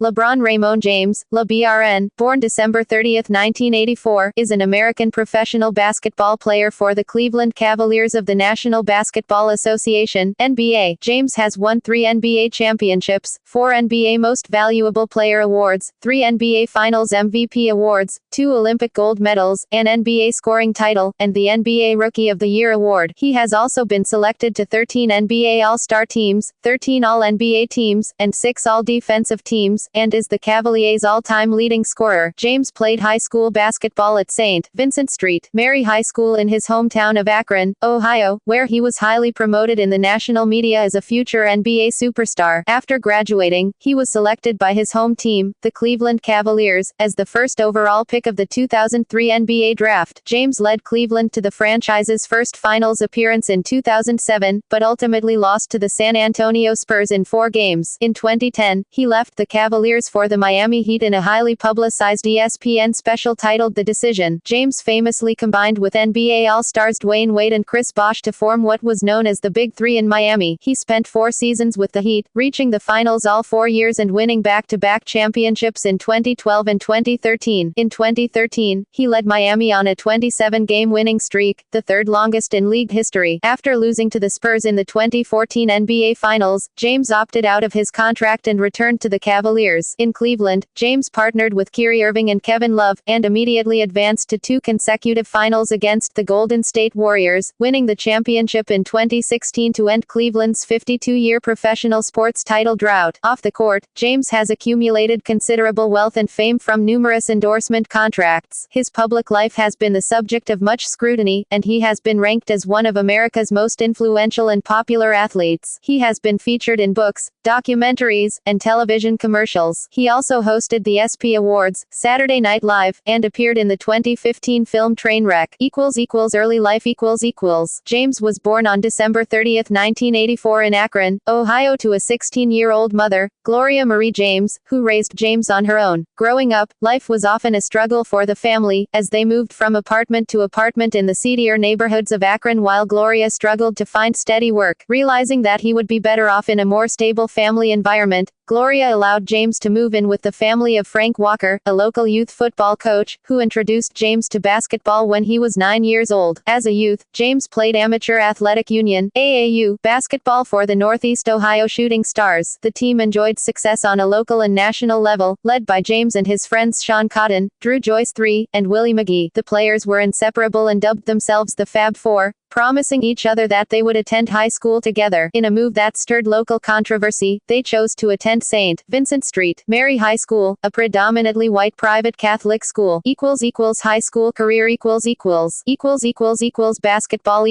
LeBron Raymone James, LeBron, born December 30, 1984, is an American professional basketball player for the Cleveland Cavaliers of the National Basketball Association (NBA). James has won 3 NBA championships, 4 NBA Most Valuable Player awards, 3 NBA Finals MVP awards, 2 Olympic gold medals, an NBA scoring title, and the NBA Rookie of the Year award. He has also been selected to 13 NBA All-Star teams, 13 All-NBA teams, and 6 All-Defensive teams, and is the Cavaliers' all-time leading scorer. James played high school basketball at St. Vincent St. Mary High School in his hometown of Akron, Ohio, where he was highly promoted in the national media as a future NBA superstar. After graduating, he was selected by his home team, the Cleveland Cavaliers, as the first overall pick of the 2003 NBA draft. James led Cleveland to the franchise's first finals appearance in 2007, but ultimately lost to the San Antonio Spurs in 4 games. In 2010, he left the Cavaliers for the Miami Heat in a highly publicized ESPN special titled The Decision. James famously combined with NBA All-Stars Dwayne Wade and Chris Bosh to form what was known as the Big Three in Miami. He spent 4 seasons with the Heat, reaching the finals all 4 years and winning back-to-back championships in 2012 and 2013. In 2013, he led Miami on a 27-game winning streak, the third longest in league history. After losing to the Spurs in the 2014 NBA Finals, James opted out of his contract and returned to the Cavaliers. In Cleveland, James partnered with Kyrie Irving and Kevin Love, and immediately advanced to 2 consecutive finals against the Golden State Warriors, winning the championship in 2016 to end Cleveland's 52-year professional sports title drought. Off the court, James has accumulated considerable wealth and fame from numerous endorsement contracts. His public life has been the subject of much scrutiny, and he has been ranked as one of America's most influential and popular athletes. He has been featured in books, documentaries, and television commercials. He also hosted the SP Awards, Saturday Night Live, and appeared in the 2015 film Trainwreck. Early life. James was born on December 30, 1984 in Akron, Ohio to a 16-year-old mother, Gloria Marie James, who raised James on her own. Growing up, life was often a struggle for the family, as they moved from apartment to apartment in the seedier neighborhoods of Akron while Gloria struggled to find steady work. Realizing that he would be better off in a more stable family environment, Gloria allowed James to move in with the family of Frank Walker, a local youth football coach, who introduced James to basketball when he was 9 years old. As a youth, James played Amateur Athletic Union (AAU) basketball for the Northeast Ohio Shooting Stars. The team enjoyed success on a local and national level, led by James and his friends Sean Cotton, Drew Joyce III, and Willie McGee. The players were inseparable and dubbed themselves the Fab Four, promising each other that they would attend high school together. In a move that stirred local controversy, they chose to attend St. Vincent St. Mary High School, a predominantly white private Catholic school. High school career basketball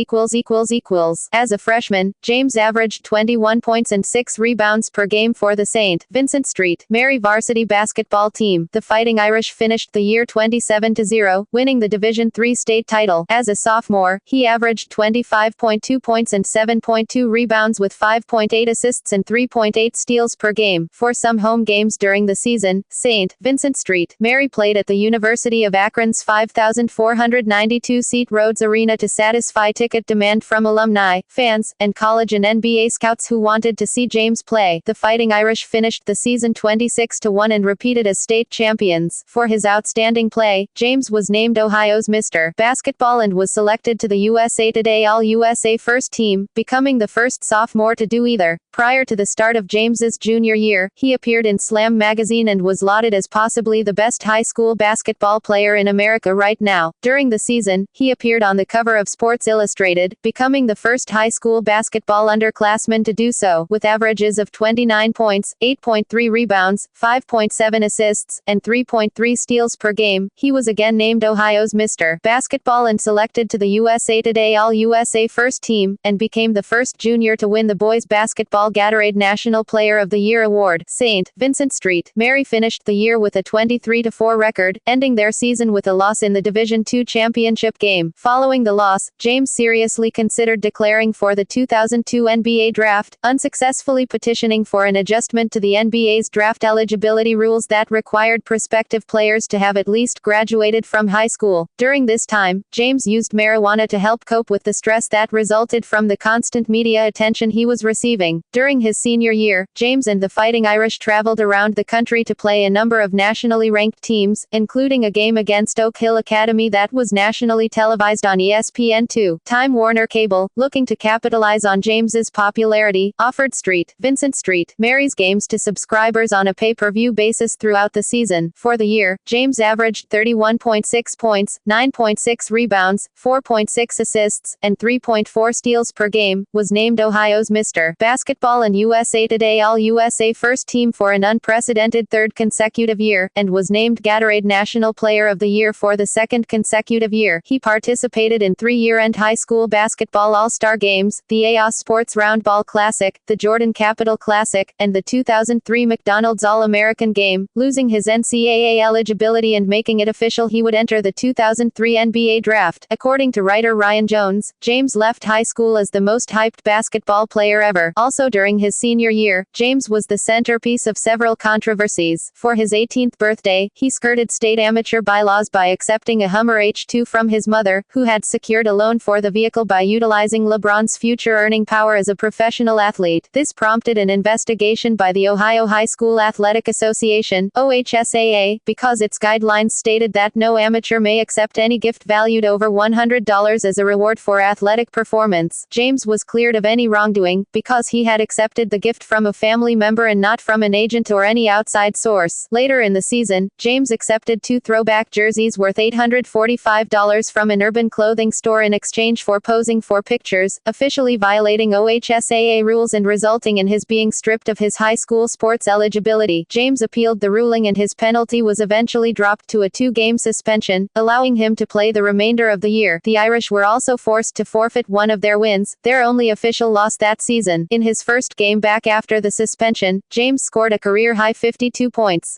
As a freshman, James averaged 21 points and 6 rebounds per game for the St. Vincent St. Mary varsity basketball team. The Fighting Irish finished the year 27-0, winning the Division III state title. As a sophomore, he averaged 25.2 points and 7.2 rebounds with 5.8 assists and 3.8 steals per game. For some home games during the season, St. Vincent St. Mary played at the University of Akron's 5,492-seat Rhodes Arena to satisfy ticket demand from alumni, fans, and college and NBA scouts who wanted to see James play. The Fighting Irish finished the season 26-1 and repeated as state champions. For his outstanding play, James was named Ohio's Mr. Basketball and was selected to the USA Today All-USA First Team, becoming the first sophomore to do either. Prior to the start of James's junior year, he appeared in Slam magazine and was lauded as possibly the best high school basketball player in America right now. During the season, he appeared on the cover of Sports Illustrated, becoming the first high school basketball underclassman to do so. With averages of 29 points, 8.3 rebounds, 5.7 assists, and 3.3 steals per game, he was again named Ohio's Mr. Basketball and selected to the USA Today All-USA First Team, and became the first junior to win the boys basketball Gatorade National Player of the Year award. St. Vincent St. Mary finished the year with a 23-4 record, ending their season with a loss in the Division II championship game. Following the loss, James seriously considered declaring for the 2002 NBA draft, unsuccessfully petitioning for an adjustment to the NBA's draft eligibility rules that required prospective players to have at least graduated from high school. During this time, James used marijuana to help cope with the stress that resulted from the constant media attention he was receiving. During his senior year, James and the Fighting Irish traveled around the country to play a number of nationally ranked teams, including a game against Oak Hill Academy that was nationally televised on ESPN2. Time Warner Cable, looking to capitalize on James's popularity, offered Vincent Street, Mary's games to subscribers on a pay-per-view basis throughout the season. For the year, James averaged 31.6 points, 9.6 rebounds, 4.6 assists, and 3.4 steals per game, was named Ohio's Mr. Basketball and USA Today All-USA First Team for an unprecedented third consecutive year, and was named Gatorade National Player of the Year for the second consecutive year. He participated in 3 year-end high school basketball all-star games, the AOS Sports Roundball Classic, the Jordan Capital Classic, and the 2003 McDonald's All-American Game, losing his NCAA eligibility and making it official he would enter the 2003 NBA Draft. According to writer Ryan Jones, James left high school as the most hyped basketball player ever. Also during his senior year, James was the centerpiece of several controversies. For his 18th birthday, he skirted state amateur bylaws by accepting a Hummer H2 from his mother, who had secured a loan for the vehicle by utilizing LeBron's future earning power as a professional athlete. This prompted an investigation by the Ohio High School Athletic Association, OHSAA, because its guidelines stated that no amateur may accept any gift valued over $100 as a reward for athletic performance. James was cleared of any wrongdoing, because he had accepted the gift from a family member and not from an agent or any outside source. Later in the season, James accepted 2 throwback jerseys worth $845 from an Urban clothing store in exchange for posing for pictures, officially violating OHSAA rules and resulting in his being stripped of his high school sports eligibility. James appealed the ruling and his penalty was eventually dropped to a 2-game suspension, allowing him to play the remainder of the year. The Irish were also forced to forfeit one of their wins, their only official loss that season. In his first game back after the suspension, James scored a career-high 52 points.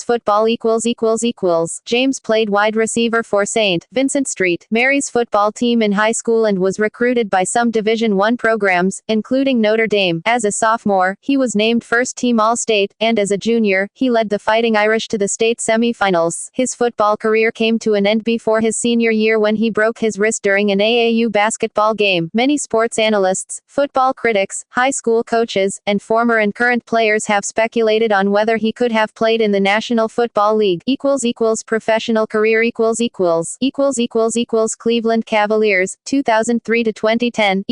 Football James played wide receiver for St. Vincent Street, Mary's football team in high school and was recruited by some Division I programs, including Notre Dame. As a sophomore, he was named first-team All-State, and as a junior, he led the Fighting Irish to the state semifinals. His football career came to an end before his senior year when he broke his wrist during an AAU basketball game. Many sports analysts, football critics, high school coaches, and former and current players have speculated on whether he could have played in the National Football League. Professional career Cleveland Cavaliers, 2003 to 2010.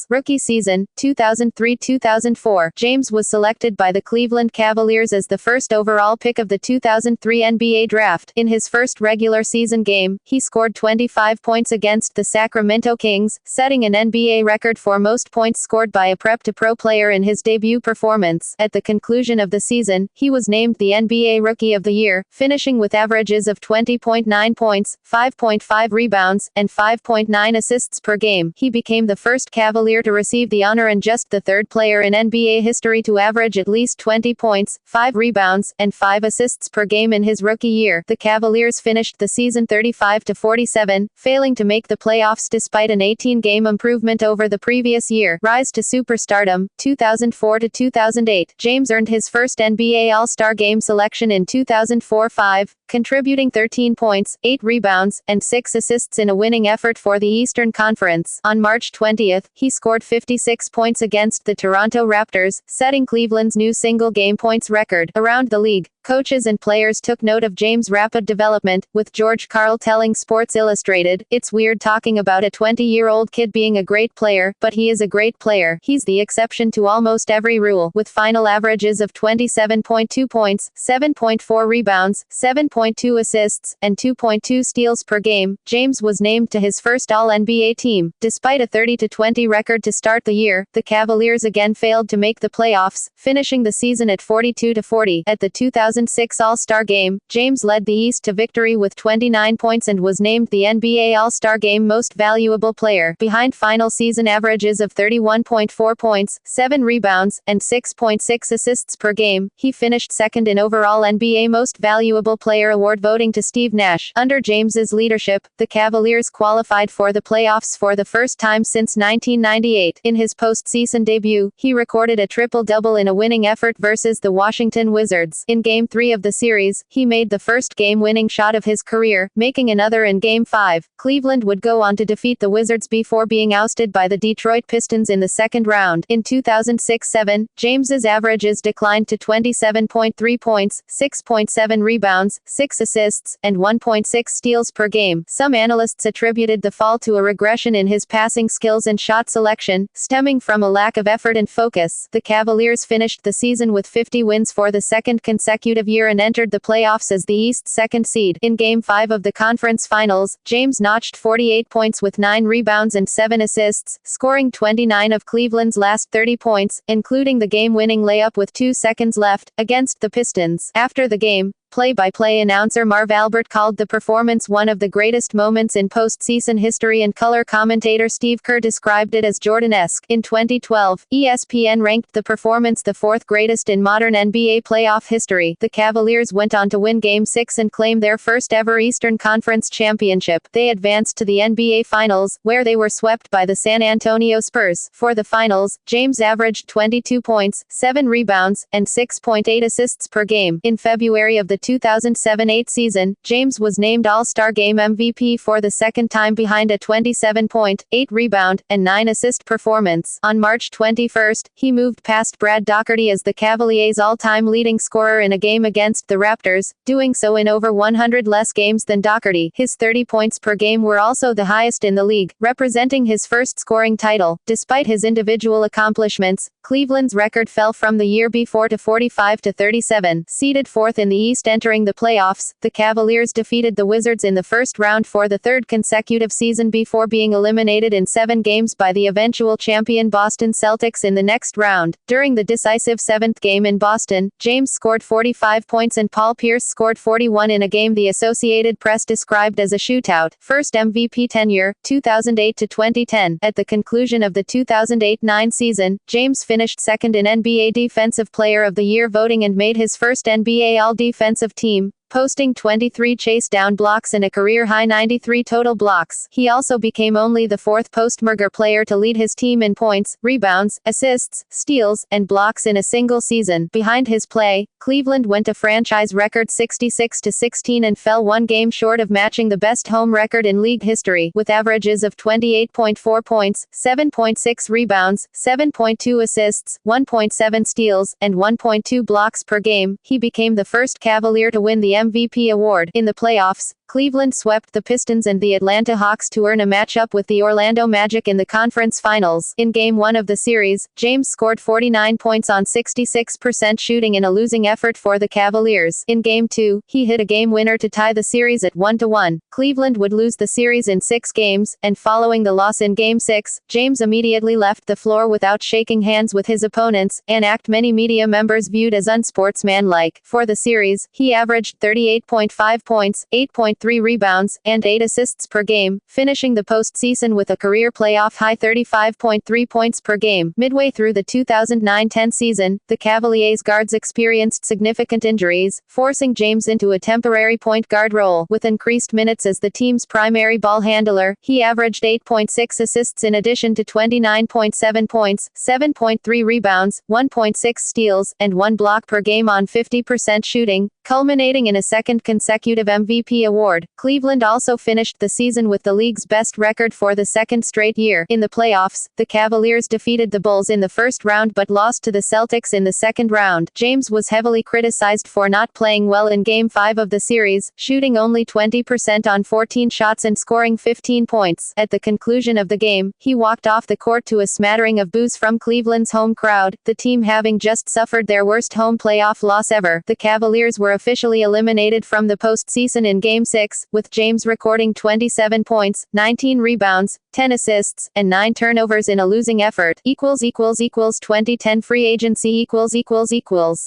Rookie season, 2003-2004. James was selected by the Cleveland Cavaliers as the first overall pick of the 2003 NBA Draft. In his first regular season game, he scored 25 points against the Sacramento Kings, setting an NBA record for most points scored by a prep-to-pro player in his debut performance. At the conclusion of the season, he was named the NBA Rookie of the Year, finishing with averages of 20.9 points, 5.5 rebounds, and 5.9 assists per game. He became the first Cavalier to receive the honor and just the third player in NBA history to average at least 20 points, 5 rebounds, and 5 assists per game in his rookie year. The Cavaliers finished the season 35-47, failing to make the playoffs despite an 18-game improvement over the previous year. Rise to superstardom, 2004-2008. James earned his first NBA All-Star Game selection in 2004-05, contributing 13 points, 8 rebounds, and 6 assists in a winning effort for the Eastern Conference. On March 20th, he scored 56 points against the Toronto Raptors, setting Cleveland's new single-game points record. Around the league, coaches and players took note of James' rapid development, with George Karl telling Sports Illustrated, "It's weird talking about a 20-year-old kid being a great player, but he is a great player. He's the exception to almost every rule." With final averages of 27.2 points, 7.4 rebounds, 7.2 assists, and 2.2 steals per game, James was named to his first All-NBA team. Despite a 30-20 record to start the year, the Cavaliers again failed to make the playoffs, finishing the season at 42-40. At the 2006 All-Star Game, James led the East to victory with 29 points and was named the NBA All-Star Game Most Valuable Player. Behind final season averages of 31.4 points, 7 rebounds, and 6.6 assists per game, he finished second in overall NBA Most Valuable Player award voting to Steve Nash. Under James's leadership, the Cavaliers qualified for the playoffs for the first time since 1998. In his postseason debut, he recorded a triple-double in a winning effort versus the Washington Wizards. In Game 3 of the series, he made the first game-winning shot of his career, making another in Game 5. Cleveland would go on to defeat the Wizards before being ousted by the Detroit Pistons in the second round. In 2005, 6.67, James's averages declined to 27.3 points, 6.7 rebounds, 6 assists, and 1.6 steals per game. Some analysts attributed the fall to a regression in his passing skills and shot selection, stemming from a lack of effort and focus. The Cavaliers finished the season with 50 wins for the second consecutive year and entered the playoffs as the East's second seed. In Game 5 of the conference finals, James notched 48 points with 9 rebounds and 7 assists, scoring 29 of Cleveland's last 30 points, including the game-winning layup with 2 seconds left, against the Pistons. After the game, play-by-play announcer Marv Albert called the performance one of the greatest moments in postseason history, and color commentator Steve Kerr described it as Jordan-esque. In 2012, ESPN ranked the performance the 4th greatest in modern NBA playoff history. The Cavaliers went on to win Game 6 and claim their first-ever Eastern Conference championship. They advanced to the NBA Finals, where they were swept by the San Antonio Spurs. For the Finals, James averaged 22 points, 7 rebounds, and 6.8 assists per game. In February of the 2007-8 season, James was named All-Star Game MVP for the second time behind a 27-point, 8-rebound, and 9-assist performance. On March 21, he moved past Brad Daugherty as the Cavaliers' all-time leading scorer in a game against the Raptors, doing so in over 100 less games than Daugherty. His 30 points per game were also the highest in the league, representing his first scoring title. Despite his individual accomplishments, Cleveland's record fell from the year before to 45-37. Seeded 4th in the East entering the playoffs, the Cavaliers defeated the Wizards in the first round for the 3rd consecutive season before being eliminated in 7 games by the eventual champion Boston Celtics in the next round. During the decisive 7th game in Boston, James scored 45 points and Paul Pierce scored 41 in a game the Associated Press described as a shootout. First MVP tenure, 2008-2010. At the conclusion of the 2008-9 season, James finished 2nd in NBA Defensive Player of the Year voting and made his first NBA All-Defensive Team, posting 23 chase-down blocks and a career-high 93 total blocks. He also became only the 4th post-merger player to lead his team in points, rebounds, assists, steals, and blocks in a single season. Behind his play, Cleveland went a franchise record 66-16 and fell 1 game short of matching the best home record in league history, with averages of 28.4 points, 7.6 rebounds, 7.2 assists, 1.7 steals, and 1.2 blocks per game. He became the first Cavalier to win the MVP award. In the playoffs, Cleveland swept the Pistons and the Atlanta Hawks to earn a matchup with the Orlando Magic in the conference finals. In Game 1 of the series, James scored 49 points on 66% shooting in a losing effort for the Cavaliers. In Game 2, he hit a game winner to tie the series at 1-1. Cleveland would lose the series in 6 games, and following the loss in Game 6, James immediately left the floor without shaking hands with his opponents, an act many media members viewed as unsportsmanlike. For the series, he averaged 38.5 points, 8.3 rebounds, and 8 assists per game, finishing the postseason with a career playoff high 35.3 points per game. Midway through the 2009-10 season, the Cavaliers guards experienced significant injuries, forcing James into a temporary point guard role. With increased minutes as the team's primary ball handler, he averaged 8.6 assists in addition to 29.7 points, 7.3 rebounds, 1.6 steals, and 1 block per game on 50% shooting, culminating in a 2nd consecutive MVP award. Cleveland also finished the season with the league's best record for the 2nd straight year. In the playoffs, the Cavaliers defeated the Bulls in the first round but lost to the Celtics in the second round. James was heavily criticized for not playing well in Game 5 of the series, shooting only 20% on 14 shots and scoring 15 points. At the conclusion of the game, he walked off the court to a smattering of boos from Cleveland's home crowd, the team having just suffered their worst home playoff loss ever. The Cavaliers were officially eliminated from the postseason in Game 6, with James recording 27 points, 19 rebounds, 10 assists, and 9 turnovers in a losing effort. 2010 free agency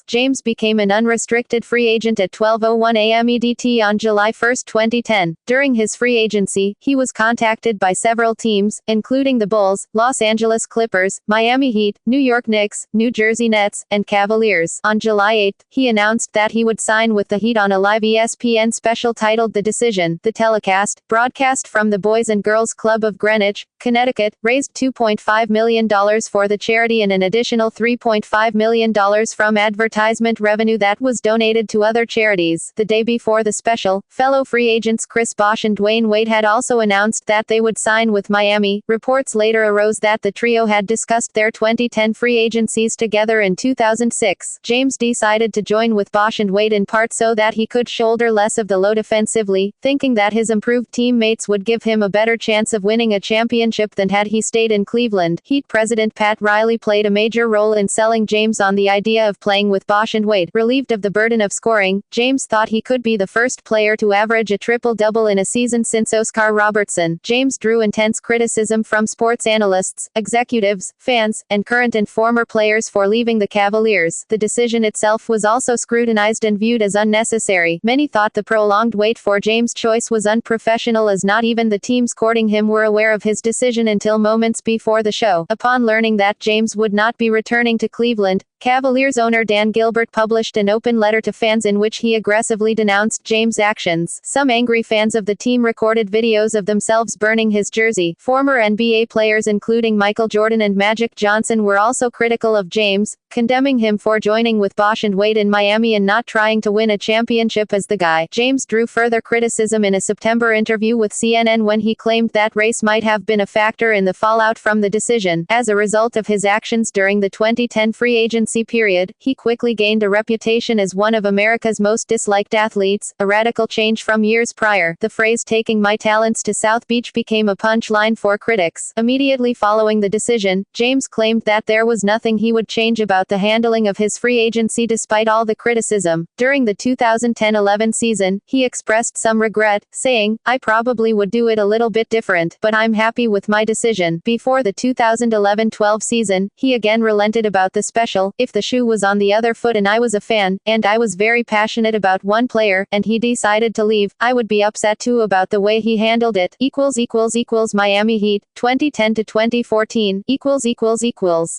James became an unrestricted free agent at 12:01 a.m. EDT on July 1, 2010. During his free agency, he was contacted by several teams, including the Bulls, Los Angeles Clippers, Miami Heat, New York Knicks, New Jersey Nets, and Cavaliers. On July 8, he announced that he would sign sign with the Heat on a live ESPN special titled The Decision. The telecast, broadcast from the Boys and Girls Club of Greenwich, Connecticut, raised $2.5 million for the charity and an additional $3.5 million from advertisement revenue that was donated to other charities. The day before the special, fellow free agents Chris Bosh and Dwayne Wade had also announced that they would sign with Miami. Reports later arose that the trio had discussed their 2010 free agencies together in 2006. James decided to join with Bosh and Wade in part so that he could shoulder less of the load offensively, thinking that his improved teammates would give him a better chance of winning a championship than had he stayed in Cleveland. Heat president Pat Riley played a major role in selling James on the idea of playing with Bosh and Wade. Relieved of the burden of scoring, James thought he could be the first player to average a triple-double in a season since Oscar Robertson. James drew intense criticism from sports analysts, executives, fans, and current and former players for leaving the Cavaliers. The decision itself was also scrutinized and viewed as unnecessary. Many thought the prolonged wait for James' choice was unprofessional, as not even the teams courting him were aware of his decision until moments before the show. Upon learning that James would not be returning to Cleveland, Cavaliers owner Dan Gilbert published an open letter to fans in which he aggressively denounced James' actions. Some angry fans of the team recorded videos of themselves burning his jersey. Former NBA players including Michael Jordan and Magic Johnson were also critical of James, condemning him for joining with Bosh and Wade in Miami and not trying to win a championship as the guy. James drew further criticism in a September interview with CNN when he claimed that race might have been a factor in the fallout from the decision. As a result of his actions during the 2010 free agency period, he quickly gained a reputation as one of America's most disliked athletes, a radical change from years prior. The phrase "taking my talents to South Beach" became a punchline for critics. Immediately following the decision, James claimed that there was nothing he would change about the handling of his free agency despite all the criticism. During the 2010-11 season, he expressed some regret, saying, "I probably would do it a little bit different, but I'm happy with my decision." Before the 2011-12 season, he again relented about the special. "If the shoe was on the other foot and I was a fan, and I was very passionate about one player, and he decided to leave, I would be upset too about the way he handled it." Miami Heat, 2010 to 2014.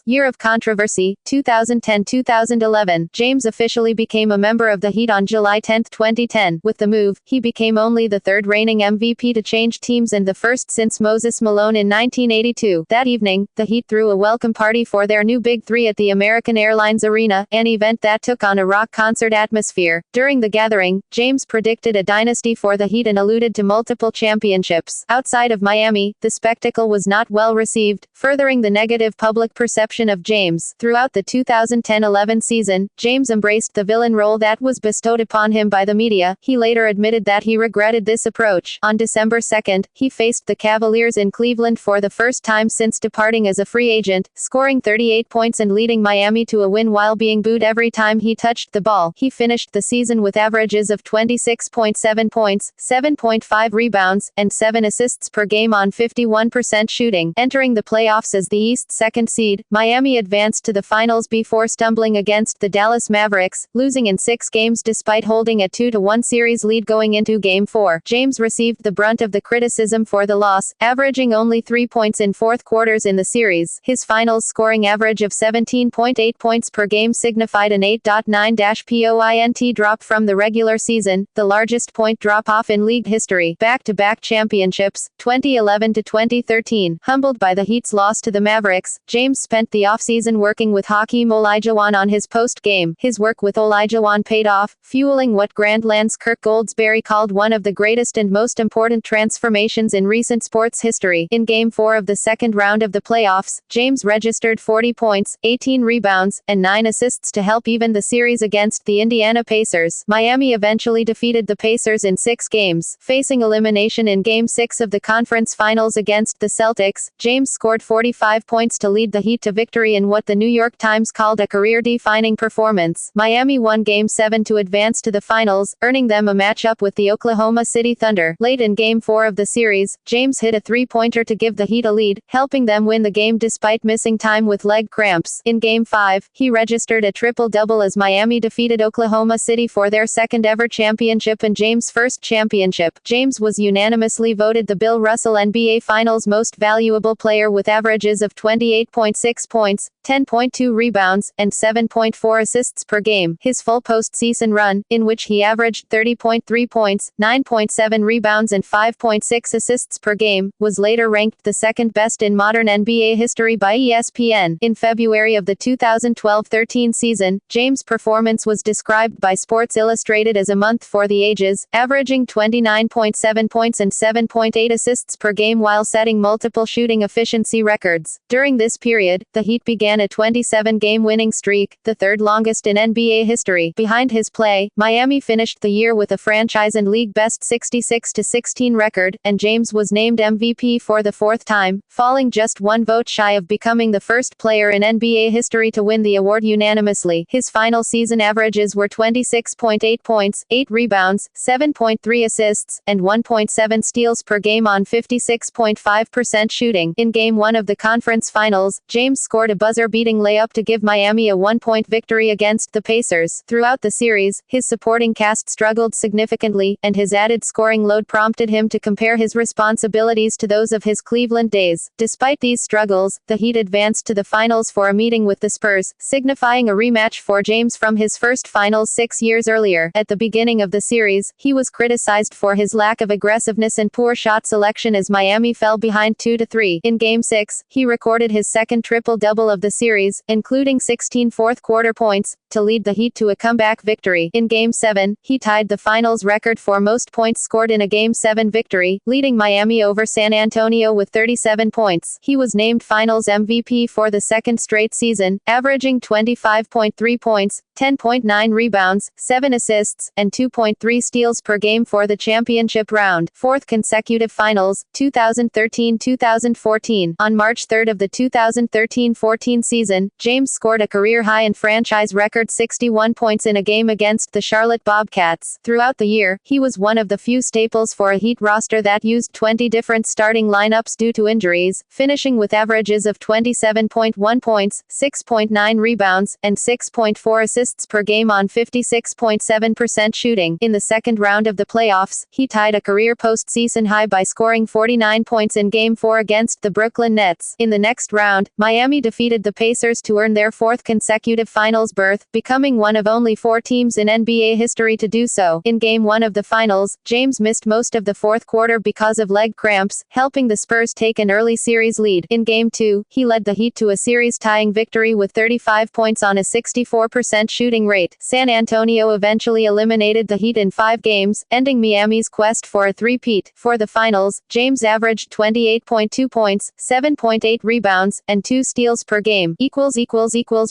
Year of controversy, 2010-2011. James officially became a member of the Heat on July 10, 2010. With the move, he became only the third reigning MVP to change teams and the first since Moses Malone in 1982. That evening, the Heat threw a welcome party for their new Big Three at the American Airlines Arena, an event that took on a rock concert atmosphere. During the gathering, James predicted a dynasty for the Heat and alluded to multiple championships. Outside of Miami, the spectacle was not well received, furthering the negative public perception of James. Throughout the 2010-11 season, James embraced the villain role that was bestowed upon him by the media. He later admitted that he regretted this approach. On December 2, he faced the Cavaliers in Cleveland for the first time since departing as a free agent, scoring 38 points and leading Miami to a win while being booed every time he touched the ball. He finished the season with averages of 26.7 points, 7.5 rebounds, and 7 assists per game on 51% shooting. Entering the playoffs as the East's second seed, Miami advanced to the finals before stumbling against the Dallas Mavericks, losing in 6 games despite holding a 2-1 series lead going into Game 4. James received the brunt of the criticism for the loss, averaging only 3 points in fourth quarters in the series. His finals scoring average of 17.8 points per game signified an 8.9 point drop from the regular season, the largest point drop-off in league history. Back-to-back championships, 2011 to 2013. Humbled by the Heat's loss to the Mavericks, James spent the offseason working with Hakeem Olajuwon on his post-game. His work with Olajuwon paid off, fueling what Grandland's Kirk Goldsberry called one of the greatest and most important transformations in recent sports history. In Game 4 of the second round of the playoffs, James registered 40 points, 18 rebounds, and 9 assists to help even the series against the Indiana Pacers. Miami eventually defeated the Pacers in 6 games. Facing elimination in Game 6 of the conference finals against the Celtics, James scored 45 points to lead the Heat to victory in what the New York Times called a career-defining performance. Miami won Game 7 to advance to the finals, earning them a matchup with the Oklahoma City Thunder. Late in Game 4 of the series, James hit a three-pointer to give the Heat a lead, helping them win the game despite missing time with leg cramps. In Game 5, 2005, he registered a triple-double as Miami defeated Oklahoma City for their second-ever championship and James' first championship. James was unanimously voted the Bill Russell NBA Finals Most Valuable Player with averages of 28.6 points, 10.2 rebounds, and 7.4 assists per game. His full postseason run, in which he averaged 30.3 points, 9.7 rebounds and 5.6 assists per game, was later ranked the second best in modern NBA history by ESPN. In February of the 2012-13 season, James' performance was described by Sports Illustrated as a month for the ages, averaging 29.7 points and 7.8 assists per game while setting multiple shooting efficiency records. During this period, the Heat began a 27-game winning streak, the third longest in NBA history. Behind his play, Miami finished the year with a franchise and league-best 66-16 record, and James was named MVP for the fourth time, falling just one vote shy of becoming the first player in NBA history to win the award unanimously. His final season averages were 26.8 points, 8 rebounds, 7.3 assists, and 1.7 steals per game on 56.5% shooting. In Game 1 of the conference finals, James scored a buzzer-beating layup to give Miami a one-point victory against the Pacers. Throughout the series, his supporting cast struggled significantly, and his added scoring load prompted him to compare his responsibilities to those of his Cleveland days. Despite these struggles, the Heat advanced to the finals for a meeting with the Spurs, signifying a rematch for James from his first finals 6 years earlier. At the beginning of the series, he was criticized for his lack of aggressiveness and poor shot selection as Miami fell behind 2-3. In Game 6, he recorded his second triple-double of the series, including 16 fourth-quarter points, to lead the Heat to a comeback victory. In Game 7, he tied the finals record for most points scored in a Game 7 victory, leading Miami over San Antonio with 37 points. He was named Finals MVP for the second straight season, averaging 25.3 points, 10.9 rebounds, 7 assists, and 2.3 steals per game for the championship round. Fourth consecutive finals, 2013-2014. On March 3 of the 2013-14 season, James scored a career-high and franchise record 61 points in a game against the Charlotte Bobcats. Throughout the year, he was one of the few staples for a Heat roster that used 20 different starting lineups due to injuries, finishing with averages of 27.1 points, 6.9 rebounds, and 6.4 assists per game on 56.7% shooting. In the second round of the playoffs, he tied a career postseason high by scoring 49 points in Game 4 against the Brooklyn Nets. In the next round, Miami defeated the Pacers to earn their fourth consecutive finals berth, becoming one of only 4 teams in NBA history to do so. In Game 1 of the finals, James missed most of the fourth quarter because of leg cramps, helping the Spurs take an early series lead. In Game 2, he led the Heat to a series-tying victory with 35 points on a 64% shooting rate. San Antonio eventually eliminated the Heat in 5 games, ending Miami's quest for a three-peat. For the finals, James averaged 28.2 points, 7.8 rebounds, and 2 steals per game.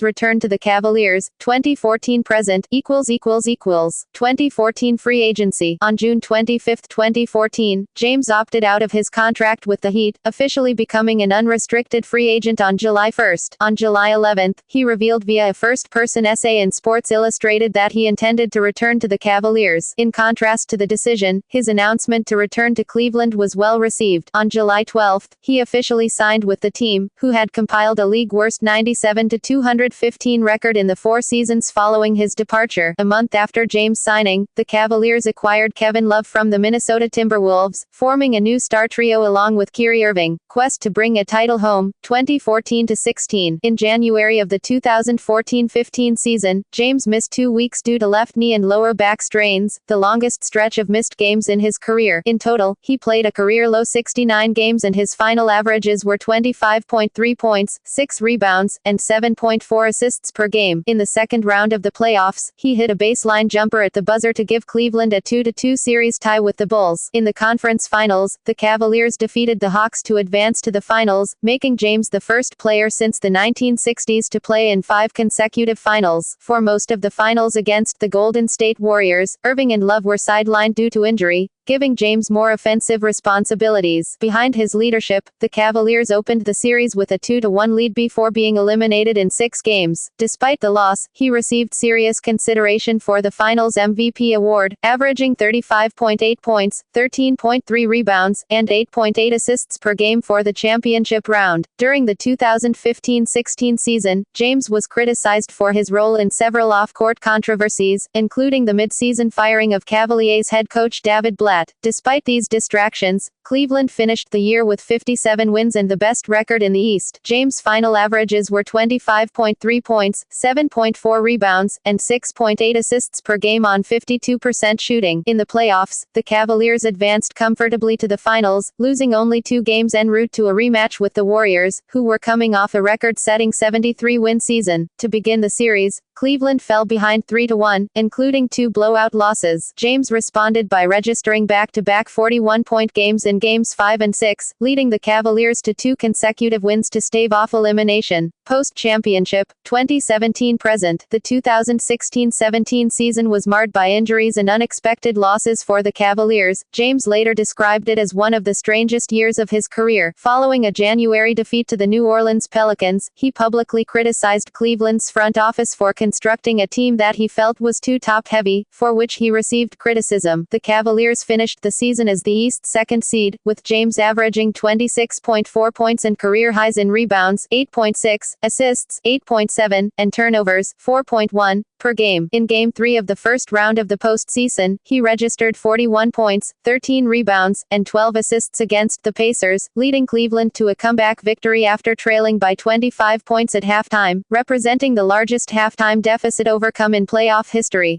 Return to the Cavaliers, 2014-present, 2014 free agency. On June 25, 2014, James opted out of his contract with the Heat, officially becoming an unrestricted free agent on July 1. On July 11, he revealed via a first-person essay in Sports Illustrated that he intended to return to the Cavaliers. In contrast to the decision, his announcement to return to Cleveland was well received. On July 12, he officially signed with the team, who had compiled a league-worst 97-215 record in the 4 seasons following his departure. A month after James' signing, the Cavaliers acquired Kevin Love from the Minnesota Timberwolves, forming a new star trio along with Kyrie Irving. Quest to bring a title home, 2014-16. In January of the 2014-15 season, James missed 2 weeks due to left knee and lower back strains, the longest stretch of missed games in his career. In total, he played a career-low 69 games and his final averages were 25.3 points, 6 rebounds, and 7.4 assists per game. In the second round of the playoffs, he hit a baseline jumper at the buzzer to give Cleveland a 2-2 series tie with the Bulls. In the conference finals, the Cavaliers defeated the Hawks to advance to the finals, making James the first player since the 1960s to play in 5 consecutive finals. For most of the finals against the Golden State Warriors, Irving and Love were sidelined due to injury, giving James more offensive responsibilities. Behind his leadership, the Cavaliers opened the series with a 2-1 lead before being eliminated in 6 games. Despite the loss, he received serious consideration for the Finals MVP award, averaging 35.8 points, 13.3 rebounds, and 8.8 assists per game for the championship round. During the 2015-16 season, James was criticized for his role in several off-court controversies, including the mid-season firing of Cavaliers head coach David Blatt. Despite these distractions, Cleveland finished the year with 57 wins and the best record in the East. James' final averages were 25.3 points, 7.4 rebounds, and 6.8 assists per game on 52% shooting. In the playoffs, the Cavaliers advanced comfortably to the finals, losing only 2 games en route to a rematch with the Warriors, who were coming off a record-setting 73-win season. To begin the series, Cleveland fell behind 3-1, including 2 blowout losses. James responded by registering back-to-back 41-point games in Games 5 and 6, leading the Cavaliers to 2 consecutive wins to stave off elimination. Post-championship, 2017-present, the 2016-17 season was marred by injuries and unexpected losses for the Cavaliers. James later described it as one of the strangest years of his career. Following a January defeat to the New Orleans Pelicans, he publicly criticized Cleveland's front office for constructing a team that he felt was too top-heavy, for which he received criticism. The Cavaliers finished the season as the East's second seed, with James averaging 26.4 points and career highs in rebounds, 8.6, assists, 8.7, and turnovers, 4.1, per game. In Game 3 of the first round of the postseason, he registered 41 points, 13 rebounds, and 12 assists against the Pacers, leading Cleveland to a comeback victory after trailing by 25 points at halftime, representing the largest halftime deficit overcome in playoff history.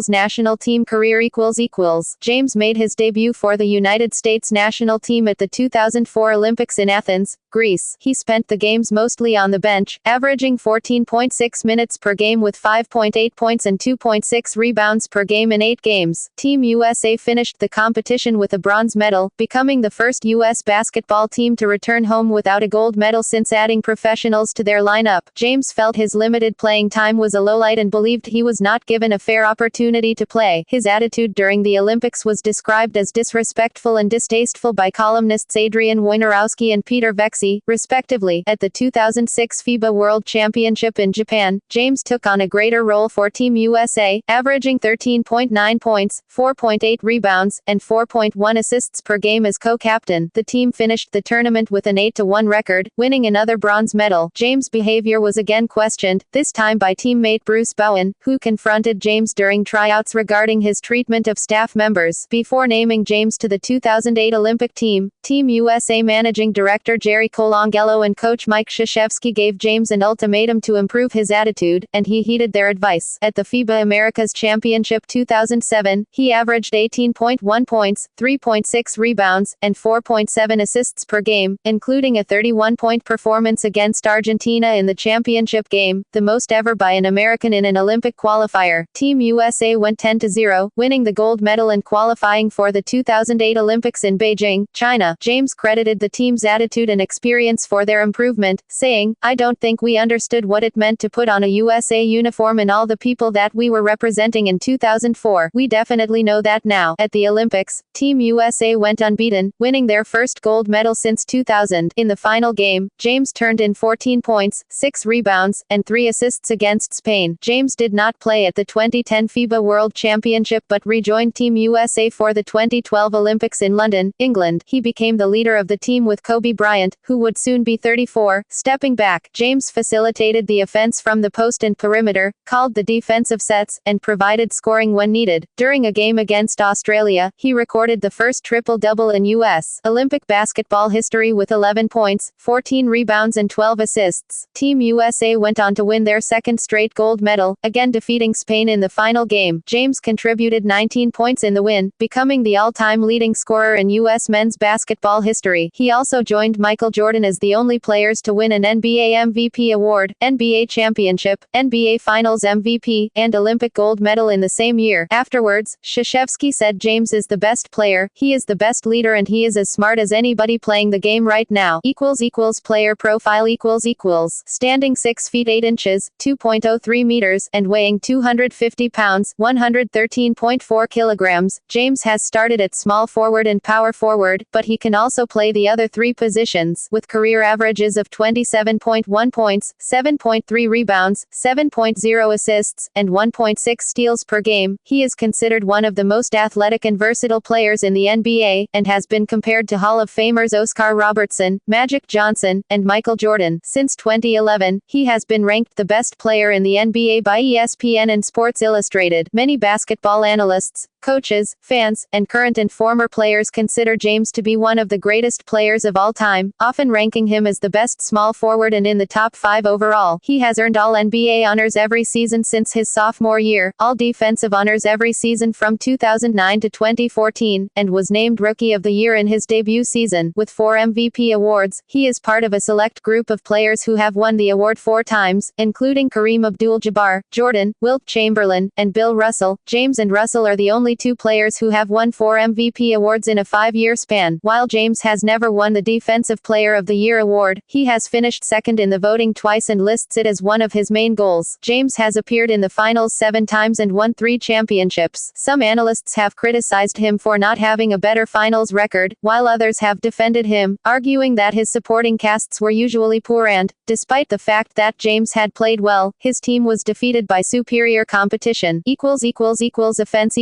National team career == James made his debut for the United States national team at the 2004 Olympics in Athens, Greece. He spent the games mostly on the bench, averaging 14.6 minutes per game with 5.8 points and 2.6 rebounds per game in 8 games. Team USA finished the competition with a bronze medal, becoming the first U.S. basketball team to return home without a gold medal since adding professionals to their lineup. James felt his limited playing time was a lowlight and believed he was not given a fair opportunity to play. His attitude during the Olympics was described as disrespectful and distasteful by columnists Adrian Wojnarowski and Peter Vexi, respectively. At the 2006 FIBA World Championship in Japan, James took on a greater role for Team USA, averaging 13.9 points, 4.8 rebounds, and 4.1 assists per game as co-captain. The team finished the tournament with an 8-1 record, winning another bronze medal. James' behavior was again questioned, this time by teammate Bruce Bowen, who confronted James during tryouts regarding his treatment of staff members. Before naming James to the 2008 Olympic team, Team USA managing director Jerry Colangelo and coach Mike Krzyzewski gave James an ultimatum to improve his attitude, and he heeded their advice. At the FIBA Americas Championship 2007, he averaged 18.1 points, 3.6 rebounds, and 4.7 assists per game, including a 31-point performance against Argentina in the championship game, the most ever by an American in an Olympic qualifier. Team USA went 10-0, winning the gold medal and qualifying for the 2008 Olympics in Beijing, China. James credited the team's attitude and experience for their improvement, saying, "I don't think we understood what it meant to put on a USA uniform and all the people that we were representing in 2004. We definitely know that now." At the Olympics, Team USA went unbeaten, winning their first gold medal since 2000. In the final game, James turned in 14 points, 6 rebounds, and 3 assists against Spain. James did not play at the 2010 FIBA World Championship but rejoined Team USA for the 2012 Olympics in London, England. He became the leader of the team with Kobe Bryant, who would soon be 34, stepping back. James facilitated the offense from the post and perimeter, called the defensive sets, and provided scoring when needed. During a game against Australia, he recorded the first triple-double in U.S. Olympic basketball history with 11 points, 14 rebounds and 12 assists. Team USA went on to win their second straight gold medal, again defeating Spain in the final game. James contributed 19 points in the win, becoming the all-time leading scorer in U.S. men's basketball history. He also joined Michael Jordan as the only players to win an NBA MVP award, NBA championship, NBA Finals MVP, and Olympic gold medal in the same year. Afterwards, Krzyzewski said James is the best player, he is the best leader and he is as smart as anybody playing the game right now. Player profile == Standing 6 feet 8 inches, 2.03 meters, and weighing 250 pounds, 113.4 kilograms, James James has started at small forward and power forward, but he can also play the other three positions, with career averages of 27.1 points, 7.3 rebounds, 7.0 assists, and 1.6 steals per game. He is considered one of the most athletic and versatile players in the NBA, and has been compared to Hall of Famers Oscar Robertson, Magic Johnson, and Michael Jordan. Since 2011, he has been ranked the best player in the NBA by ESPN and Sports Illustrated. Many basketball analysts, coaches, fans, and current and former players consider James to be one of the greatest players of all time, often ranking him as the best small forward and in the top 5 overall. He has earned all NBA honors every season since his sophomore year, all defensive honors every season from 2009 to 2014, and was named Rookie of the Year in his debut season. With 4 MVP awards, he is part of a select group of players who have won the award 4 times, including Kareem Abdul-Jabbar, Jordan, Wilt Chamberlain, and Bill Russell. James and Russell are the only 2 players who have won 4 MVP awards in a 5-year span. While James has never won the Defensive Player of the Year award, he has finished second in the voting twice and lists it as one of his main goals. James has appeared in the finals 7 times and won 3 championships. Some analysts have criticized him for not having a better finals record, while others have defended him, arguing that his supporting casts were usually poor and, despite the fact that James had played well, his team was defeated by superior competition. Offense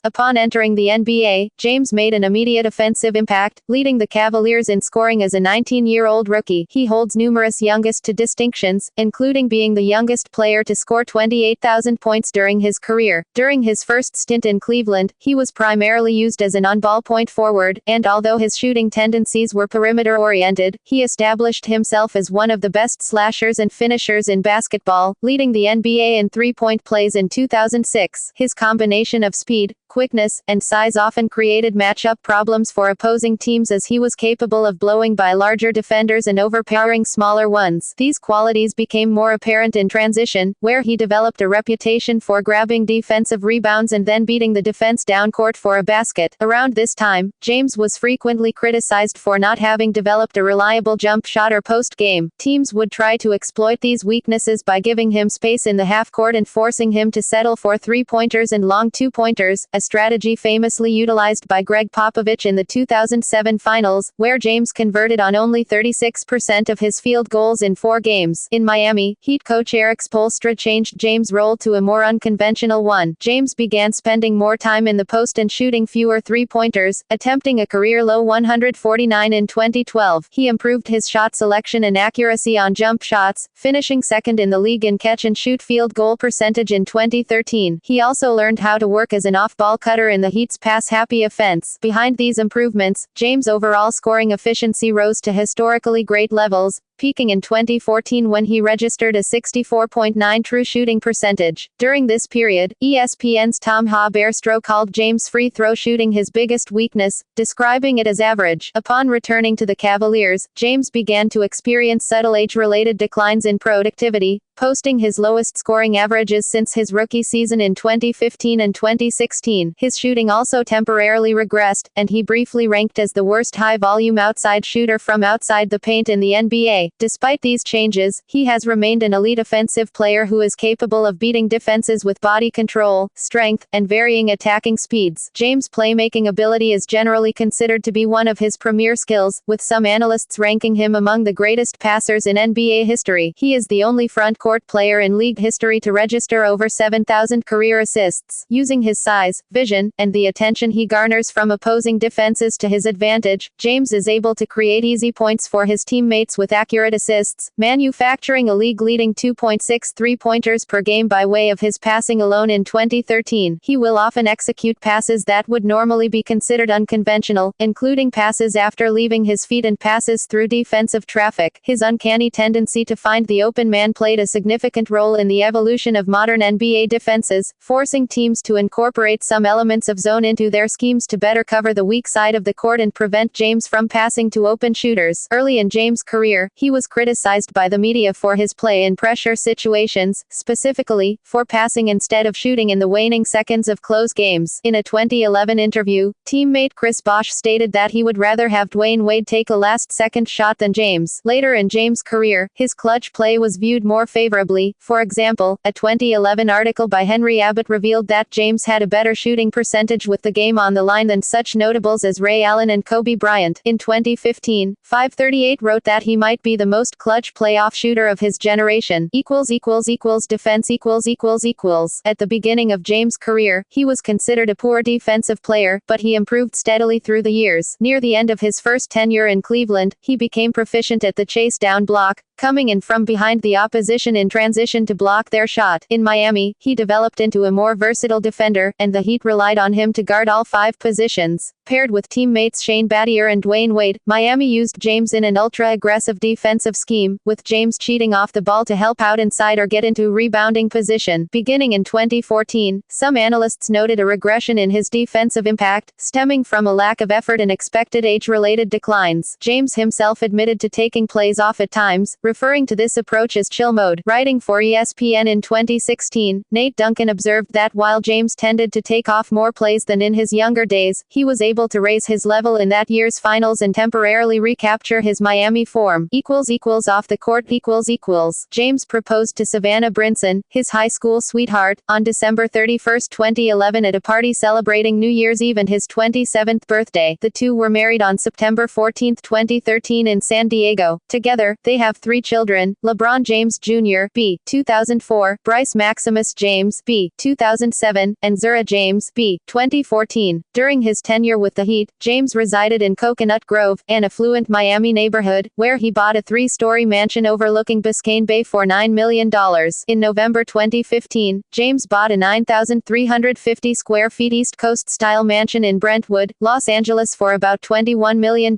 Upon entering the NBA, James made an immediate offensive impact, leading the Cavaliers in scoring as a 19-year-old rookie. He holds numerous youngest to distinctions, including being the youngest player to score 28,000 points during his career. During his first stint in Cleveland, he was primarily used as an on-ball point forward, and although his shooting tendencies were perimeter-oriented, he established himself as one of the best slashers and finishers in basketball, leading the NBA in three-point plays in 2006. His combination of speed, quickness, and size often created matchup problems for opposing teams as he was capable of blowing by larger defenders and overpowering smaller ones. These qualities became more apparent in transition, where he developed a reputation for grabbing defensive rebounds and then beating the defense downcourt for a basket. Around this time, James was frequently criticized for not having developed a reliable jump shot or post game. Teams would try to exploit these weaknesses by giving him space in the half-court and forcing him to settle for three-pointers and long two-pointers, a strategy famously utilized by Greg Popovich in the 2007 finals, where James converted on only 36% of his field goals in 4 games. In Miami, Heat coach Eric Spoelstra changed James' role to a more unconventional one. James began spending more time in the post and shooting fewer three-pointers, attempting a career-low 149 in 2012. He improved his shot selection and accuracy on jump shots, finishing second in the league in catch-and-shoot field goal percentage in 2013. He also learned how to work as an off-ball cutter in the Heat's pass-happy offense. Behind these improvements, James' overall scoring efficiency rose to historically great levels, peaking in 2014 when he registered a 64.9 true shooting percentage. During this period, ESPN's Tom Haberstroh called James' free throw shooting his biggest weakness, describing it as average. Upon returning to the Cavaliers, James began to experience subtle age-related declines in productivity, posting his lowest scoring averages since his rookie season in 2015 and 2016. His shooting also temporarily regressed, and he briefly ranked as the worst high-volume outside shooter from outside the paint in the NBA. Despite these changes, he has remained an elite offensive player who is capable of beating defenses with body control, strength, and varying attacking speeds. James' playmaking ability is generally considered to be one of his premier skills, with some analysts ranking him among the greatest passers in NBA history. He is the only front-court player in league history to register over 7,000 career assists. Using his size, vision, and the attention he garners from opposing defenses to his advantage, James is able to create easy points for his teammates with accurate assists, manufacturing a league-leading 2.6 three-pointers per game by way of his passing alone in 2013. He will often execute passes that would normally be considered unconventional, including passes after leaving his feet and passes through defensive traffic. His uncanny tendency to find the open man played a significant role in the evolution of modern NBA defenses, forcing teams to incorporate some elements of zone into their schemes to better cover the weak side of the court and prevent James from passing to open shooters. Early in James' career, he was criticized by the media for his play in pressure situations, specifically, for passing instead of shooting in the waning seconds of close games. In a 2011 interview, teammate Chris Bosh stated that he would rather have Dwayne Wade take a last-second shot than James. Later in James' career, his clutch play was viewed more favorably. For example, a 2011 article by Henry Abbott revealed that James had a better shooting percentage with the game on the line than such notables as Ray Allen and Kobe Bryant. In 2015, 538 wrote that he might be the most clutch playoff shooter of his generation. Defense. At the beginning of James' career, he was considered a poor defensive player, but he improved steadily through the years. Near the end of his first tenure in Cleveland, he became proficient at the chase down block, coming in from behind the opposition in transition to block their shot. In Miami, he developed into a more versatile defender, and the Heat relied on him to guard all 5 positions. Paired with teammates Shane Battier and Dwayne Wade, Miami used James in an ultra-aggressive defensive scheme, with James cheating off the ball to help out inside or get into rebounding position. Beginning in 2014, some analysts noted a regression in his defensive impact, stemming from a lack of effort and expected age-related declines. James himself admitted to taking plays off at times, referring to this approach as chill mode. Writing for ESPN in 2016, Nate Duncan observed that while James tended to take off more plays than in his younger days, he was able to raise his level in that year's finals and temporarily recapture his Miami form. Off the court. James proposed to Savannah Brinson, his high school sweetheart, on December 31, 2011 at a party celebrating New Year's Eve and his 27th birthday. The two were married on September 14, 2013 in San Diego. Together, they have 3 children: LeBron James Jr. B. 2004, Bryce Maximus James B. 2007, and Zura James B. 2014. During his tenure with the Heat, James resided in Coconut Grove, an affluent Miami neighborhood, where he bought a 3-story mansion overlooking Biscayne Bay for $9 million. In November 2015, James bought a 9,350 square feet East Coast-style mansion in Brentwood, Los Angeles for about $21 million.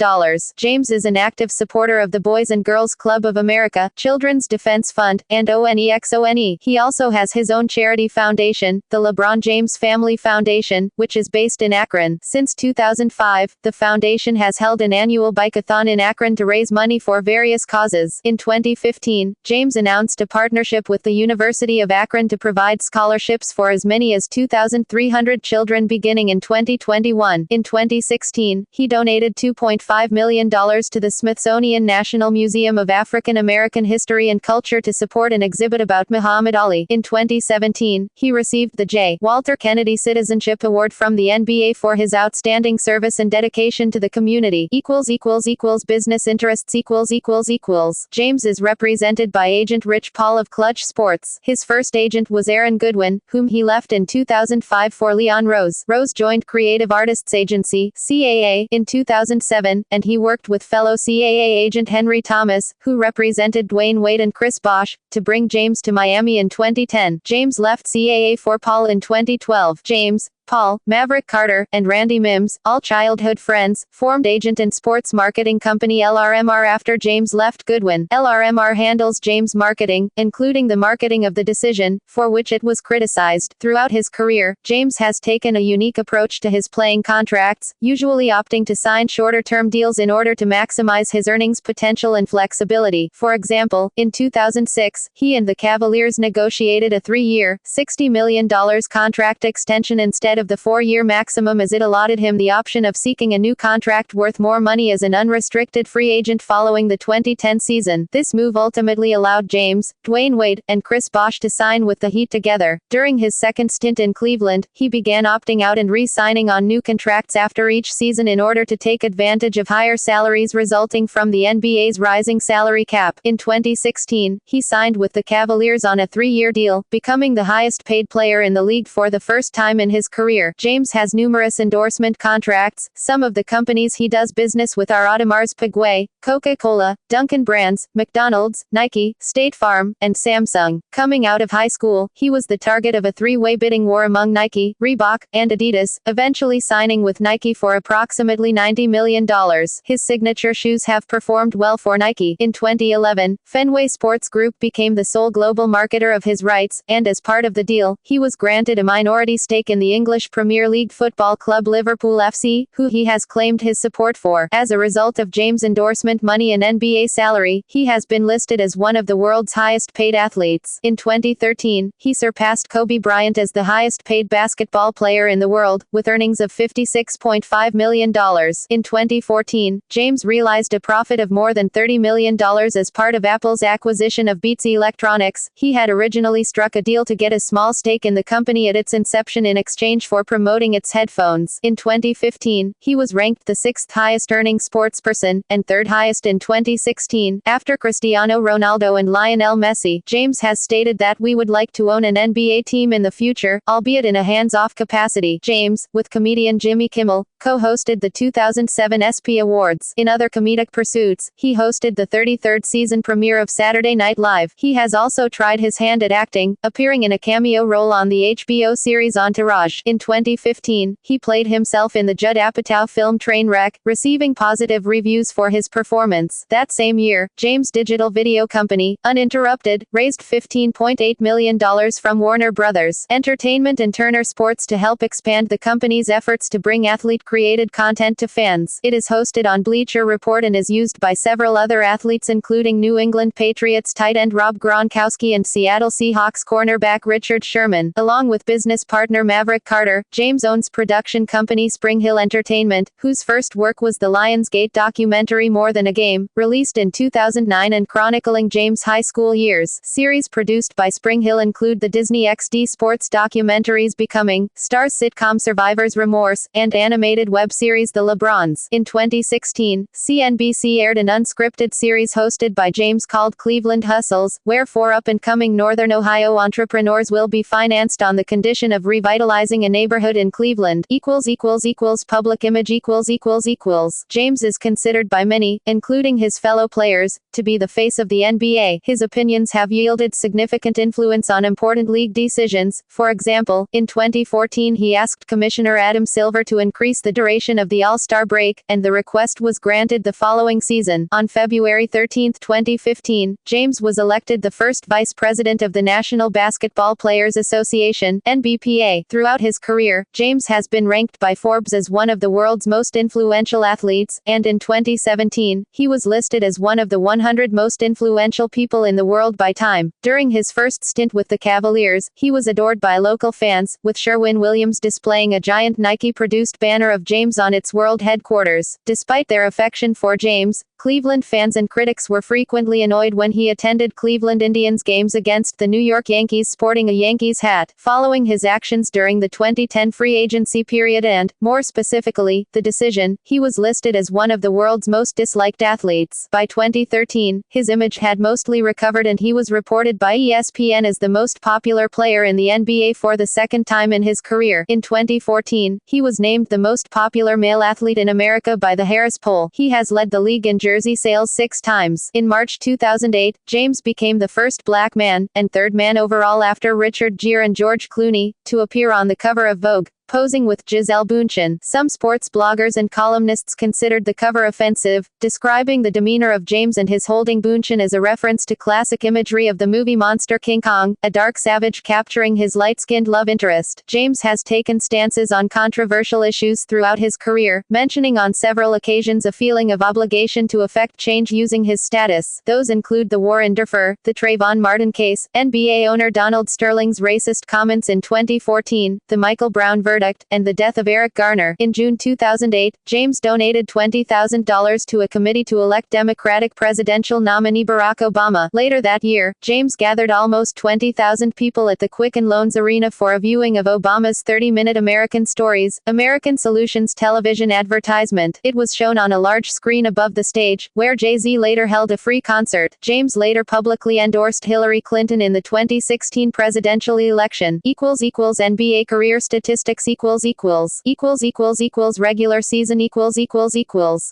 James is an active supporter of the Boys and Girls Club of America, Children's Defense Fund, and ONEXONE. He also has his own charity foundation, the LeBron James Family Foundation, which is based in Akron. Since 2005, the foundation has held an annual bike-a-thon in Akron to raise money for various causes. In 2015, James announced a partnership with the University of Akron to provide scholarships for as many as 2,300 children beginning in 2021. In 2016, he donated $2.5 million to the Smithsonian National Museum of African American History and Culture to support an exhibit about Muhammad Ali. In 2017, he received the J. Walter Kennedy Citizenship Award from the NBA for his outstanding service and dedication to the community. Business interests. James is represented by agent Rich Paul of Clutch Sports. His first agent was Aaron Goodwin, whom he left in 2005 for Leon Rose. Rose joined Creative Artists Agency (CAA) in 2007, and he worked with fellow CAA agent Henry Thomas, who represented Dwayne Wade and Chris Bosh, to bring James to Miami in 2010. James left CAA for Paul in 2012. James, Paul, Maverick Carter, and Randy Mims, all childhood friends, formed agent and sports marketing company LRMR after James left Goodwin. LRMR handles James' marketing, including the marketing of The Decision, for which it was criticized. Throughout his career, James has taken a unique approach to his playing contracts, usually opting to sign shorter-term deals in order to maximize his earnings potential and flexibility. For example, in 2006, he and the Cavaliers negotiated a 3-year, $60 million contract extension instead of the 4-year maximum, as it allotted him the option of seeking a new contract worth more money as an unrestricted free agent following the 2010 season. This move ultimately allowed James, Dwayne Wade, and Chris Bosh to sign with the Heat together. During his second stint in Cleveland, he began opting out and re-signing on new contracts after each season in order to take advantage of higher salaries resulting from the NBA's rising salary cap. In 2016, he signed with the Cavaliers on a 3-year deal, becoming the highest-paid player in the league for the first time in his career. James has numerous endorsement contracts. Some of the companies he does business with are Audemars Piguet, Coca-Cola, Dunkin' Brands, McDonald's, Nike, State Farm, and Samsung. Coming out of high school, he was the target of a 3-way bidding war among Nike, Reebok, and Adidas, eventually signing with Nike for approximately $90 million. His signature shoes have performed well for Nike. In 2011, Fenway Sports Group became the sole global marketer of his rights, and as part of the deal, he was granted a minority stake in the English English Premier League football club Liverpool FC, who he has claimed his support for. As a result of James' endorsement money and NBA salary, he has been listed as one of the world's highest-paid athletes. In 2013, he surpassed Kobe Bryant as the highest-paid basketball player in the world, with earnings of $56.5 million. In 2014, James realized a profit of more than $30 million as part of Apple's acquisition of Beats Electronics. He had originally struck a deal to get a small stake in the company at its inception in exchange for promoting its headphones. In 2015, he was ranked the 6th highest earning sportsperson, and 3rd highest in 2016, after Cristiano Ronaldo and Lionel Messi. James has stated that we would like to own an NBA team in the future, albeit in a hands-off capacity. James, with comedian Jimmy Kimmel, co-hosted the 2007 ESPY Awards. In other comedic pursuits, he hosted the 33rd season premiere of Saturday Night Live. He has also tried his hand at acting, appearing in a cameo role on the HBO series Entourage. In 2015, he played himself in the Judd Apatow film Trainwreck, receiving positive reviews for his performance. That same year, James' digital video company, Uninterrupted, raised $15.8 million from Warner Brothers Entertainment and Turner Sports to help expand the company's efforts to bring athlete-created content to fans. It is hosted on Bleacher Report and is used by several other athletes including New England Patriots tight end Rob Gronkowski and Seattle Seahawks cornerback Richard Sherman. Along with business partner Maverick Carter, James owns production company Spring Hill Entertainment, whose first work was the Lionsgate documentary More Than a Game, released in 2009 and chronicling James' high school years. Series produced by Spring Hill include the Disney XD sports documentaries Becoming, Starz sitcom Survivor's Remorse, and animated web series The LeBrons. In 2016, CNBC aired an unscripted series hosted by James called Cleveland Hustles, where 4 up-and-coming Northern Ohio entrepreneurs will be financed on the condition of revitalizing a neighborhood in Cleveland. Public image James is considered by many, including his fellow players, to be the face of the NBA. His opinions have yielded significant influence on important league decisions. For example, in 2014 he asked Commissioner Adam Silver to increase the duration of the All-Star break, and the request was granted the following season. On February 13, 2015, James was elected the first vice president of the National Basketball Players Association, (NBPA). Throughout his career, James has been ranked by Forbes as one of the world's most influential athletes, and in 2017, he was listed as one of the 100 most influential people in the world by Time. During his first stint with the Cavaliers, he was adored by local fans, with Sherwin-Williams displaying a giant Nike-produced banner of James on its world headquarters. Despite their affection for James, Cleveland fans and critics were frequently annoyed when he attended Cleveland Indians games against the New York Yankees sporting a Yankees hat. Following his actions during the 2010 free agency period and, more specifically, the decision, he was listed as one of the world's most disliked athletes. By 2013, his image had mostly recovered and he was reported by ESPN as the most popular player in the NBA for the second time in his career. In 2014, he was named the most popular male athlete in America by the Harris Poll. He has led the league in jersey sales 6 times. In March 2008, James became the first black man, and 3rd man overall after Richard Gere and George Clooney, to appear on the cover of Vogue, posing with Gisele Bündchen. Some sports bloggers and columnists considered the cover offensive, describing the demeanor of James and his holding Bündchen as a reference to classic imagery of the movie monster King Kong, a dark savage capturing his light-skinned love interest. James has taken stances on controversial issues throughout his career, mentioning on several occasions a feeling of obligation to effect change using his status. Those include the war in Darfur, the Trayvon Martin case, NBA owner Donald Sterling's racist comments in 2014, the Michael Brown verdict, and the death of Eric Garner. In June 2008, James donated $20,000 to a committee to elect Democratic presidential nominee Barack Obama. Later that year, James gathered almost 20,000 people at the Quicken Loans Arena for a viewing of Obama's 30-minute American Stories, American Solutions television advertisement. It was shown on a large screen above the stage, where Jay-Z later held a free concert. James later publicly endorsed Hillary Clinton in the 2016 presidential election. NBA career statistics regular season playoffs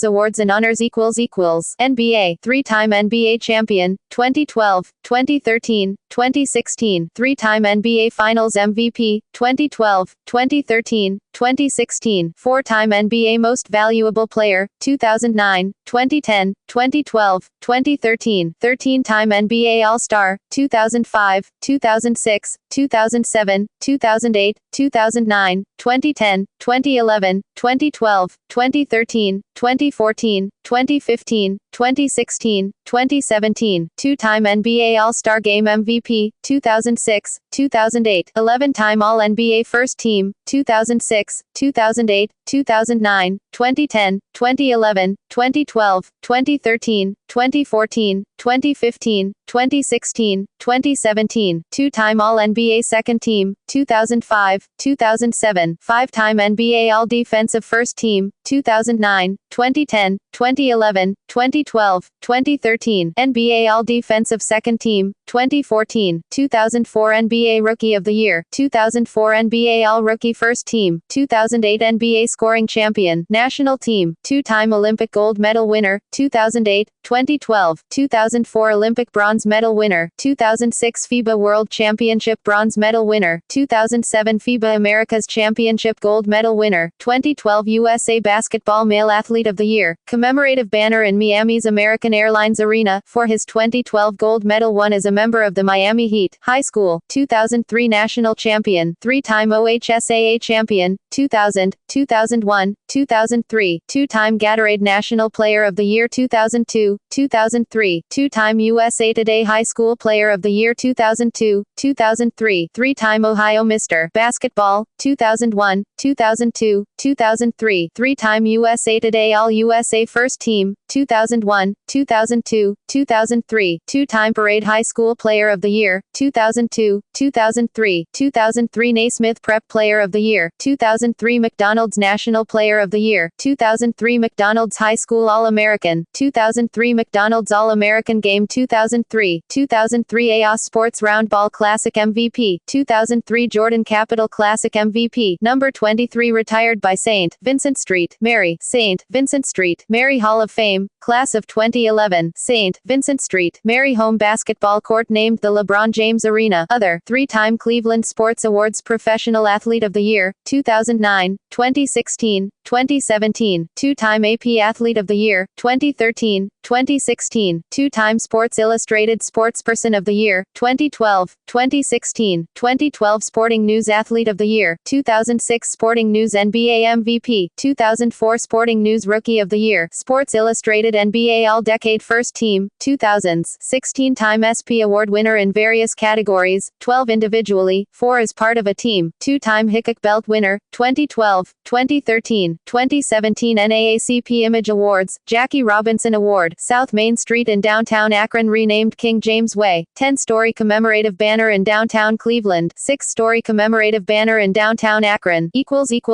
awards and honors NBA 3-time NBA champion 2012, 2013, 2016 3-time NBA Finals MVP 2012, 2013, 2016 4-time NBA Most Valuable Player 2009, 2010, 2012, 2013 13-time NBA All-Star 2005, 2000 2006, 2007, 2008, 2009, 2010, 2011, 2012, 2013, 2014, 2015, 2016, 2017, two-time NBA All-Star Game MVP, 2006, 2008, 11-time All-NBA First Team, 2006, 2008, 2009, 2010, 2011, 2012, 2013, 2014, 2015, 2016, 2017, two-time All-NBA Second Team, 2005, 2007, five-time NBA All-Defensive First Team, 2009, 2010, 2011, 2012, 2013, NBA All-Defensive Second Team, 2014, 2004 NBA Rookie of the Year, 2004 NBA All-Rookie First Team, 2008 NBA Scoring Champion, National Team, two-time Olympic gold medal winner, 2008, 2012, 2004 Olympic bronze medal winner, 2006 FIBA World Championship bronze medal winner, 2007 FIBA Americas Championship gold medal winner, 2012 USA Basketball Male Athlete of the Year, commemorative banner in Miami's American Airlines Arena, for his 2012 gold medal won as a member of the Miami Heat, high school, 2003 national champion, three-time OHSAA champion, 2000, 2001, 2003, two-time Gatorade National Player of the Year 2002, 2003, two-time USA Today High School Player of the Year 2002, 2003, three-time Ohio Mr. Basketball, 2001, 2002, 2003, three-time USA Today All-USA First Team, 2001, 2002, 2003, two-time Parade High School Player of the Year, 2002, 2003, 2003 Naismith Prep Player of the Year, 2003 McDonald's National Player of the Year, 2003 McDonald's High School All-American, 2003 McDonald's All-American Game 2003, 2003 AOS Sports Roundball Classic MVP, 2003 Jordan Capital Classic MVP, number 23 retired by St. Vincent Street, Mary, St. Vincent Street, Mary Hall of Fame, Class of 2011, St. Vincent Street, Mary Home Basketball Court named the LeBron James Arena, other, three-time Cleveland Sports Awards Professional Athlete of the Year, 2009, 2016, 2017, two-time AP Athlete of the Year, 2013, 2016, two-time Sports Illustrated Sportsperson of the Year, 2012, 2016, 2012 Sporting News Athlete of the Year, 2006 Sporting News NBA MVP, 2004 Sporting News Rookie of the Year, Sports Illustrated NBA All-Decade First Team, 2000s, 16-time SP Award winner in various categories, 12 individually, 4 as part of a team, two-time Hickok Belt winner, 2012, 2013, 2017 NAACP Image Awards, Jackie Robinson Award, South Main Street in downtown Akron renamed King James Way, 10-story commemorative banner in downtown Cleveland, 6-story commemorative banner in downtown Akron,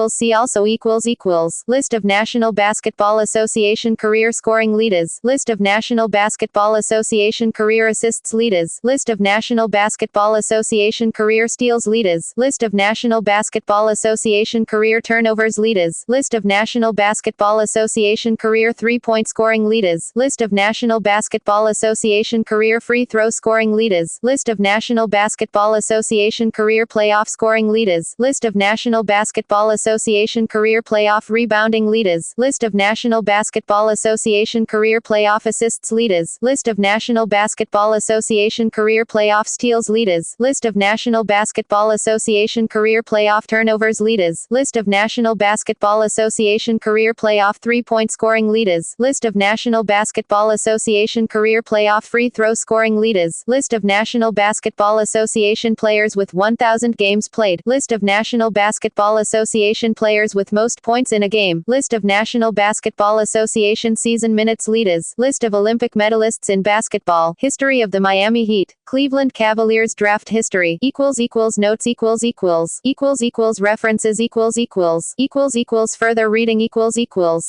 See also List of National Basketball Association Career Scoring Leaders, List of National Basketball Association Career Assists Leaders, List of National Basketball Association Career Steals Leaders, List of National Basketball Association Career Turnovers Leaders, List of National Basketball Association Career Three-Point Scoring Leaders, List of National Basketball Association Career Free Throw Scoring Leaders, List of National Basketball Association Career Playoff Scoring Leaders, List of National Basketball Association Career Playoff Rebounding Leaders, List of National Basketball Association Career Playoff Assists Leaders, List of National Basketball Association Career Playoff Steals Leaders, List of National Basketball Association Career Playoff Turnovers Leaders, List of National Basketball Association Career Playoff Three-Point Scoring Leaders, List of National Basketball Association Career Playoff Free Throw Scoring Leaders, List of National Basketball Association Players with 1,000 games played, List of National Basketball Association Players with most points in a game, List of National Basketball Association Season Minutes Leaders, List of Olympic medalists in basketball, History of the Miami Heat, Cleveland Cavaliers Draft History, Notes References Further reading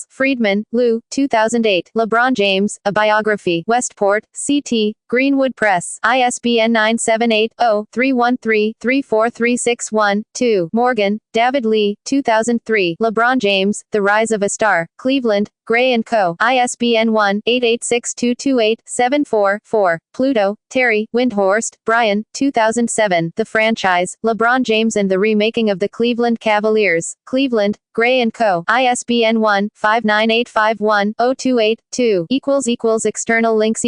Friedman, Lou, 2008, LeBron James, A Biography, Westport, CT, Greenwood Press, ISBN 978-0-313-34361-2, Morgan, David Lee, 2003, LeBron James, The Rise of a Star, Cleveland, Gray & Co., ISBN 1-886228-74-4. Pluto, Terry, Windhorst, Brian, 2007. The Franchise, LeBron James and the Remaking of the Cleveland Cavaliers. Cleveland, Gray & Co., ISBN 1-59851-028-2. External links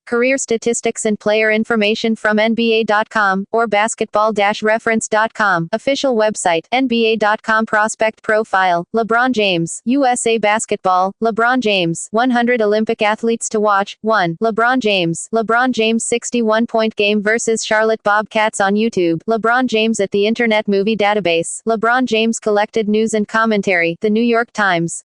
Career statistics and player information from NBA.com, or basketball-reference.com. Official website, NBA.com. Prospect profile, LeBron James. USA Basketball, LeBron James. 100 Olympic athletes to watch. 1. LeBron James. LeBron James 61-point game versus Charlotte Bobcats on YouTube. LeBron James at the Internet Movie Database. LeBron James collected news and commentary. The New York Times.